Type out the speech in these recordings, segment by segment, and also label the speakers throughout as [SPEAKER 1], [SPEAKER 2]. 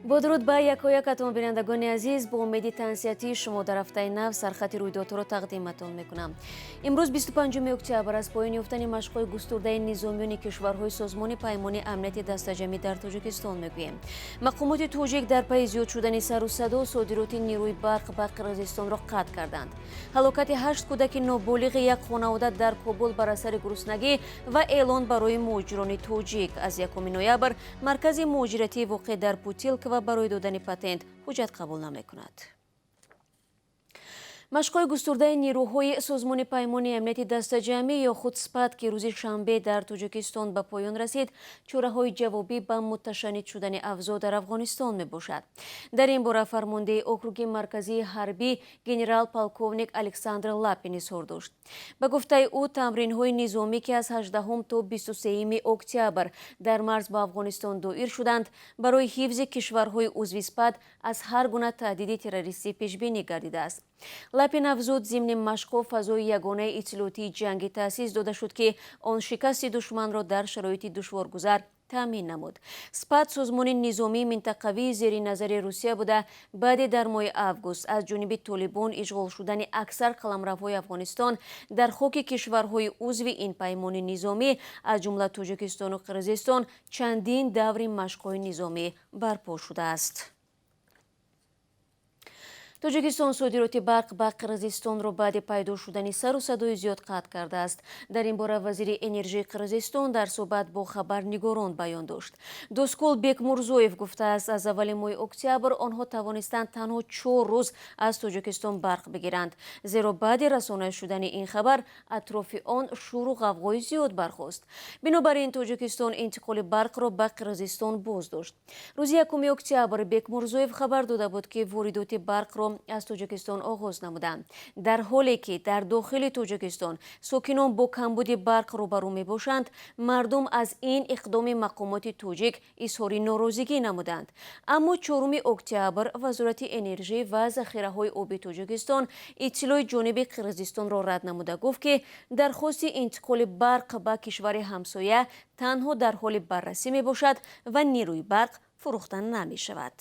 [SPEAKER 1] با درود به یکایکتون بینندگان عزیز، با امیدی تنصیحاتی شما در هفته نو سرخط رویدادها را تقدیمتون میکنم. امروز 25 اکتبر از پایان یافتن مشق‌های گسترده نظامیان کشورهای سازمان پیمان امنیت دسته‌جمعی در تاجیکستان میگوییم. مقامات تاجیک در پی زیاد شدن سر و صدا صادرات نیروی برق به قرقیزستان را قطع کردند. هلاکت 8 کودک نابالغ یک خانواده در کابل بر اثر گرسنگی و اعلان برای مهاجران تاجیک. از 1 نوامبر مرکز مهاجرتی واقع در پوتیلک و برای دادن پتنت حجت قبول نمی‌کند. مشق‌های گسترده نیروهای سازمان پیمان امنیت دسته‌جمعی یا خود سپاد که روز شنبه در تاجیکستان به پایان رسید، چاره‌های جوابی به متشنج شدن اوضاع در افغانستان میباشد. در این باره فرمانده اوکروگ مرکزی حربی گنرال پالکوونیک الکساندر لاپین اظهار داشت. به گفته او تمرین‌های نظامی که از 18 تا 23 اکتبر در مرز با افغانستان دایر شدند، برای حفظ کشورهای عضو سپاد از هر گونه تهدید تروریستی پیش بینی گردیده است. لاپین افزود ضمن مشق فضای یگانه اطلاعاتی جنگی تأسیس داده شد که آن شکست دشمن را در شرایط دشوارگذر تامین نمود. سپاد سازمان نظامی منطقوی زیر نظر روسیه بوده بعد در ماه آگوست از جانب طالبان اشغال شدن اکثر قلمروهای افغانستان در خاک کشورهای عضو این پیمان نظامی از جمله تاجیکستان و قرقیزستان چندین دور مشق‌های نظامی برپا شده است. تاجیکستان صادرات برق به قرقیزستان را بعد پیدا شدن سر و صدای زیاد قطع کرده است. در این باره وزیر انرژی قرقیزستان در صحبت با خبرنگاران بیان داشت. دوسکول بکمورزویف گفته است از اول ماه اکتبر آنها توانستند تنها 4 روز از تاجیکستان برق بگیرند، زیرا بعد رسانه شدن این خبر اطراف آن شور و غوغای زیاد برخاست. بنابراین تاجیکستان انتقال برق را به قرقیزستان باز داشت. روز 1 اکتبر بکمورزویف خبر داده بود که واردات برق را از تاجیکستان آغاز نمودند، در حالی که در داخل تاجیکستان ساکنان با کمبود برق روبرو می باشند. مردم از این اقدام مقامات تاجیک اظهار ناراضگی نمودند. اما 4 اکتبر وزارت انرژی و ذخیره‌های آبی تاجیکستان اطلاع جانب قرقیزستان را رد نموده گفت که درخواست انتقال برق به کشور همسایه تنها در حال بررسی می باشد و نیروی برق فروخته نمی شود.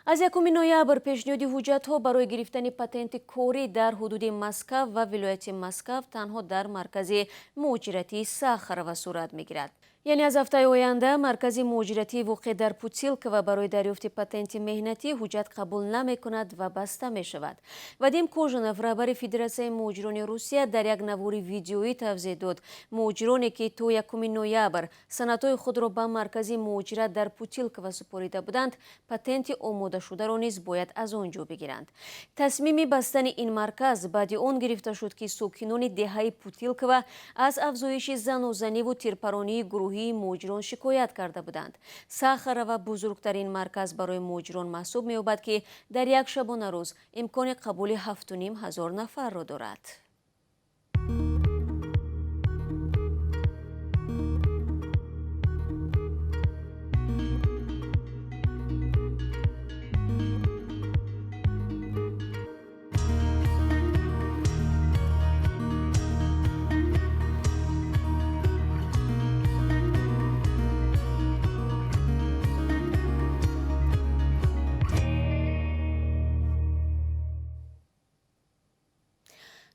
[SPEAKER 1] از 1 نوامبر پیشنهاد حجت‌ها برای گرفتن پتنت کاری در حدود مسکو و ولایت مسکو تنها در مرکز مهاجرتی ساخاروو صورت می‌گیرد. یعنی از هفته آینده مرکز مهاجرتی واقع در پوتیلک و برای دریافت پتنت مهنتی حجت قبول نمی‌کند و بسته می‌شود. وادیم کوژنوف رهبر فدراسیون مهاجران روسیه در یک نوار ویدیویی توضیح داد مهاجرانی که تا 1 نوامبر سندهای خود را به مرکز مهاجرت در پوتیلک و سپاریده بودند، پتنت آماده شده را نیز باید از آنجا بگیرند. تصمیم بستن این مرکز بعد آن گرفته شد که ساکنان دهه پوتیلک و از افزایش زنی و تیرپرانی گروهی مهاجران شکایت کرده بودند. ساخاروو بزرگترین مرکز برای مهاجران محسوب می‌یابد که در یک شبانه روز امکان قبول 7,500 نفر را دارد.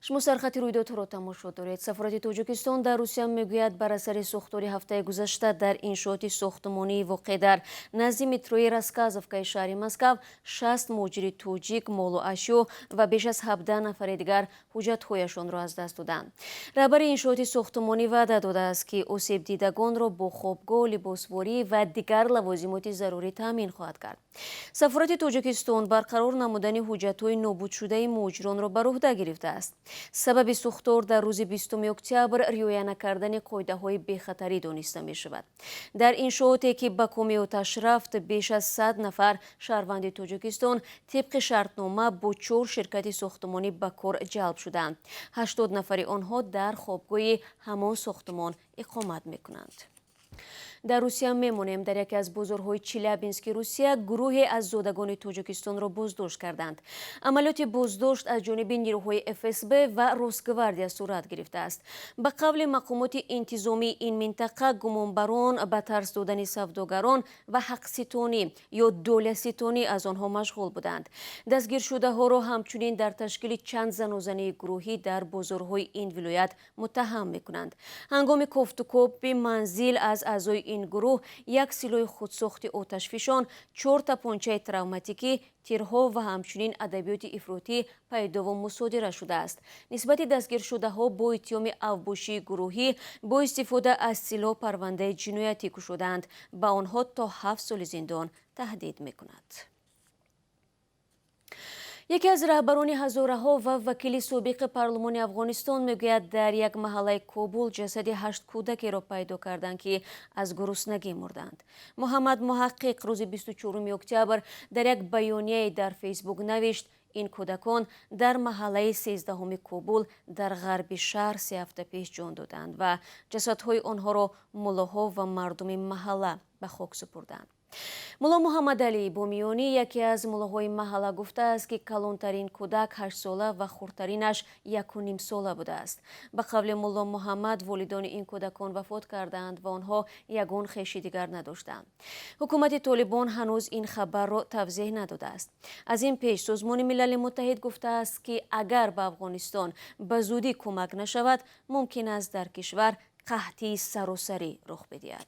[SPEAKER 1] شما سرخطی رویدادها را تماشا دارید. سفارت تاجیکستان در روسیه میگوید بر اثر ساختار هفته گذشته در انشاءات ساختمانی واقع در نزد متروی راسکازوفکای شهر مسکو 60 مهاجر تاجیک مال و اشیا و بیش از 17 نفر دیگر حجت‌هایشان را از دست دادند. رهبر انشاءات ساختمانی وعده داده است که آسیب دیدگان را با خوابگاه، لباسواری و دیگر لوازمات ضروری تامین خواهد کرد. سفارت تاجیکستان برقرار نمودن حجت‌های نابود شده مهاجران را بر عهده گرفته است. سبب ساختار در روز 20 اکتبر رعایت نکردن قاعده‌های بی‌خطری دانسته می‌شود. در انشاءاتی که به کام آتش رفت، بیش از 100 نفر شهروند تاجیکستان طبق شرطنامه با 4 شرکت ساختمانی به کار جلب شدند. 80 نفر آنها در خوابگاه همان ساختمان اقامت می‌کنند. در روسیه میمونیم. در یکی از بازارهای چلیابینسک روسیه گروهی از زادگان تاجیکستان را بازداشت کردند. عملیات بازداشت از جانب نیروهای FSB و روسگواردیا صورت گرفته است. به قول مقامات انتظامی این منطقه گمانبران به ترس دادن سوداگران و حقستانی یا دولتستانی از آنها مشغول بودند. دستگیر شده ها را همچنین در تشکیل چند زن و زنی گروهی در بازارهای این ولایت متهم میکنند. هنگام کوفت و کوب منزل از اعضای این گروه یک سلاح خودساخت آتشفشان، 4 تپانچه تروماتیکی، تیرها و همچنین ادبیات افراطی پیدا و مصادره شده است. نسبت دستگیر شده ها با اتهام اوباشی گروهی با استفاده از سلاح پرونده جنایتی کشیدند. به آنها تا 7 سال زندان تهدید میکند. یکی از رهبران هزاره ها و وکیل سابق پارلمان افغانستان میگوید در یک محله کابل جسد 8 کودکی را پیدا کردند که از گرسنگی مردند. محمد محقق روز 24 اکتبر در یک بیانیه در فیسبوک نوشت این کودکان در محله 13 کابل در غرب شهر 3 هفته پیش جان دادند و جسدهای آنها را ملاها و مردم محله به خاک سپردند. ملا محمد علی بومیانی یکی از ملاهای محله گفته است که کلانترین کودک 8 ساله و خردترینش 1.5 ساله بوده است. به قول ملا محمد والدان این کودکان وفات کردند و آنها یگان خویش دیگر نداشتند. حکومت طالبان هنوز این خبر را توضیح نداده است. از این پیش سازمان ملل متحد گفته است که اگر به افغانستان به زودی کمک نشود ممکن است در کشور قحطی سراسری رخ بدهد.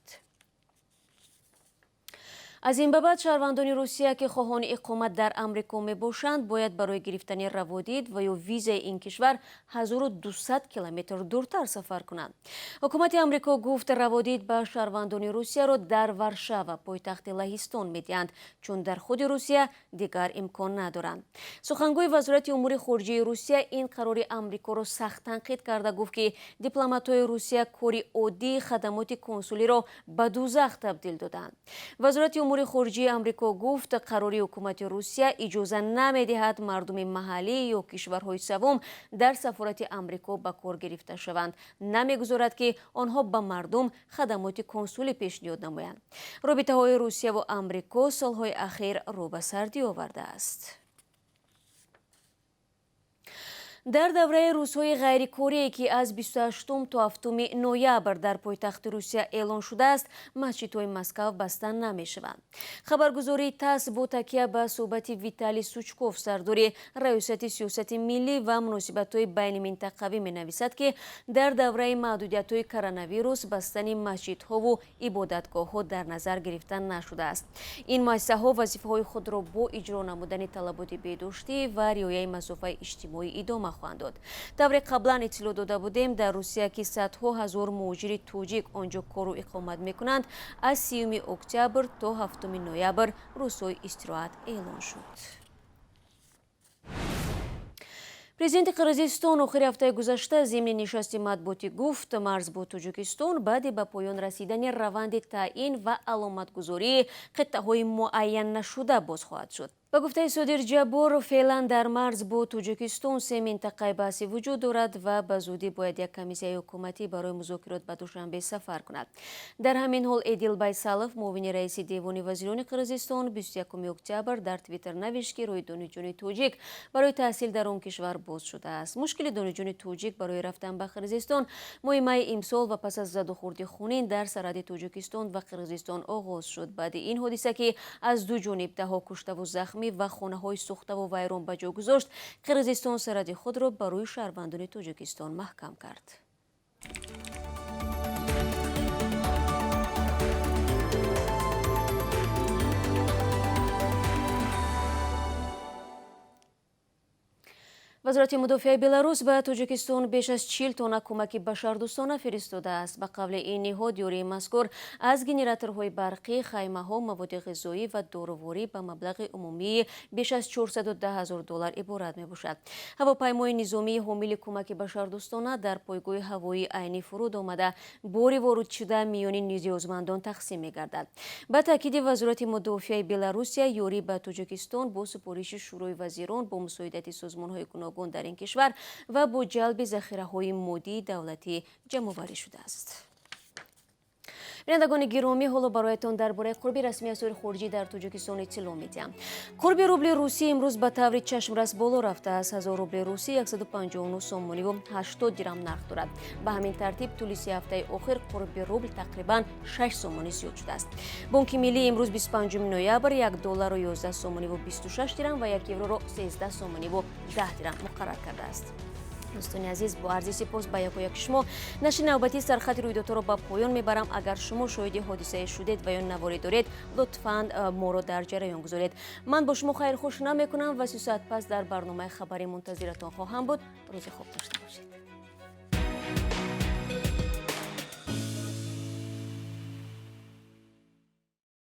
[SPEAKER 1] از این به بعد شهروندان روسیه که خواهان اقامت در امریکا می باشند باید برای گرفتن روادید و یا ویزای این کشور 1200 کیلومتر دورتر سفر کنند. حکومت امریکا گفت روادید به شهروندان روسیه را در ورشاوا پایتخت لهستان میدهند چون در خود روسیه دیگر امکان ندارند. سخنگوی وزارت امور خارجه روسیه این قرار امریکا را سخت تنقید کرده گفت که دیپلمات‌های روسیه کاری عادی خدمات کنسولی را به دوزخ تبدیل دادند. وزارت امور خارجه امریکا گفت قراری حکومت روسیه اجازه نمیدهد مردم محلی یا کشورهای سوم در سفارت امریکا به کار گرفته شوند. نمیگذارد که آنها به مردم خدمات کنسولی پیشنهاد نمایند. رابطه های روسیه و امریکا سالهای اخیر رو به سردی آورده است. در دوره روزهای غیرکاری که از 28 تا 7 نوامبر در پایتخت روسیه اعلان شده است، مسجدهای مسکو بسته نمی‌شوند. خبرگزاری تاس با تکیه به صحبت ویتالی سوچکوف سردار ریاست سیاست ملی و مناسبت‌های بین منطقوی می‌نویسد که در دوره محدودیت‌های کرونا ویروس بستن مسجدها و عبادتگاه‌ها در نظر گرفته نشده است. این مؤسسه‌ها وظیفه‌های خود را با اجرا نمودن طلبات بهداشتی و رعایت مسافه اجتماعی ادامه خواهند داد. طور قبلا اطلاع داده بودیم در روسیه که صدها هزار مهاجر تاجیک آنجا کار و اقامت میکنند. از 30 اکتبر تا 7 نوامبر روزهای استراحت اعلان شد. پرزیدنت قرقیزستان آخر هفته گذشته ضمن نشست مطبوعاتی گفت مرز با تاجیکستان بعد به پایان رسیدن روند تعیین و علامتگذاری قطعه‌های معین نشده باز خواهد شد. به گفته صادر جبور فعلا در مرز با تاجیکستان 3 منطقه بحثی وجود دارد و به زودی باید یک کمیسیه حکومتی برای مذاکرات به دوشنبه سفر کند. در همین حال ادیل байсалов معاون رئیس دیوان وزیران قرقیزستان 21 اکتبر در توییتر نوشت که روی دانشجویان تاجیک برای تحصیل در آن کشور باز شده است. مشکل دانشجویان تاجیک برای رفتن به قرقیزستان ماه امسال و پس از زد و خورد خونین در سرحد تاجیکستان و قرقیزستان آغاز شد. بعد این حادثه که از دو جانب ده کشته و زخمی و خانه‌های سوخته و ویران به جا گذاشت، قرقیزستان سرحد خود را برای شهروندان تاجیکستان محکم کرد. وزارت مدافع بلاروس به تاجیکستان بیش از 40 تن کمک بشردوستانه فرستاده است. به قول این نهاد یاری مذکور از گنراتورهای برقی، خیمه‌ها، مواد غذایی و داروواری به مبلغ عمومی بیش از 410,000 دلار عبارت می‌باشد. هواپیمای نظامی حامل کمک بشردوستانه در پایگاه هوایی عینی فرود آمده باری وارد شده میان نیازمندان تقسیم می‌گردد. به تاکید وزارت مدافع بلاروس یاری به تاجیکستان با سپارش شورای وزیران با مساعدت سازمان‌های گوناگون در این کشور و با جلب ذخیره‌های مادی دولتی جمع‌آوری شده است. бинандагони гиромӣ, ҳоло бароятон дар бораи қурби расмии асъори хориҷӣ дар Тоҷикистон иттилоъ медиҳам. Қурби рубли русӣ имрӯз ба таври чашмрас боло рафтааст. 1000 рубли русӣ 159 сомониву 80 дирам нарх дорад. Ба ҳамин тартиб тӯли 3 ҳафтаи охир қурби рубл тақрибан 6 сомонӣ зиёд шудааст. Бонки миллӣ имрӯз 25 ноябр $1 11 сомониву 26 дирам ва 1 евроро 13 сомониву 10 дирам муқаррар кардааст. дӯстони азиз, бо арзи сипос ба якояки шумо нашри навбатии сархати рӯйдодҳоро ба поён мебарам. Агар шумо шоҳиди ҳодисае шудед ва ё наворӣ доред, лутфан моро дар ҷараён гузоред. ман бо шумо хайрхоҳ мекунам ва 30 соат пас дар барномаи хабарӣ мунтазиратон хоҳам буд. рӯзи хуб дошта бошед.